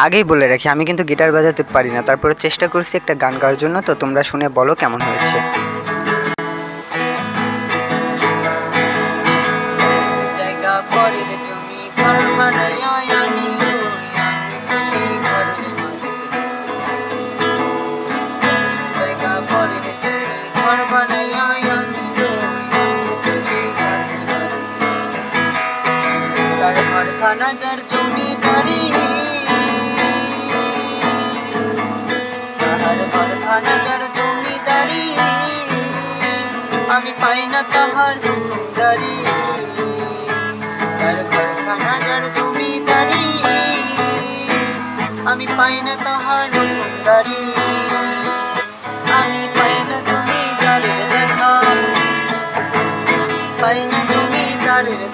আগেই বলে রাখি আমি কিন্তু গিটার বাজাতে পারি না, তারপরে চেষ্টা করছি একটা গান গাওয়ার জন্য, তো তোমরা শুনে বলো কেমন হয়েছে। খানাজার জমিদারি তাহার ঘর খানাজার জমিদারি আমি পাই না তাহার হুকুমদারি তার ঘর খানাজার জমিদারি আমি পাই না তাহার হুকুমদারি আমি পাই না জমিদারের দেখা পাই না জমিদারের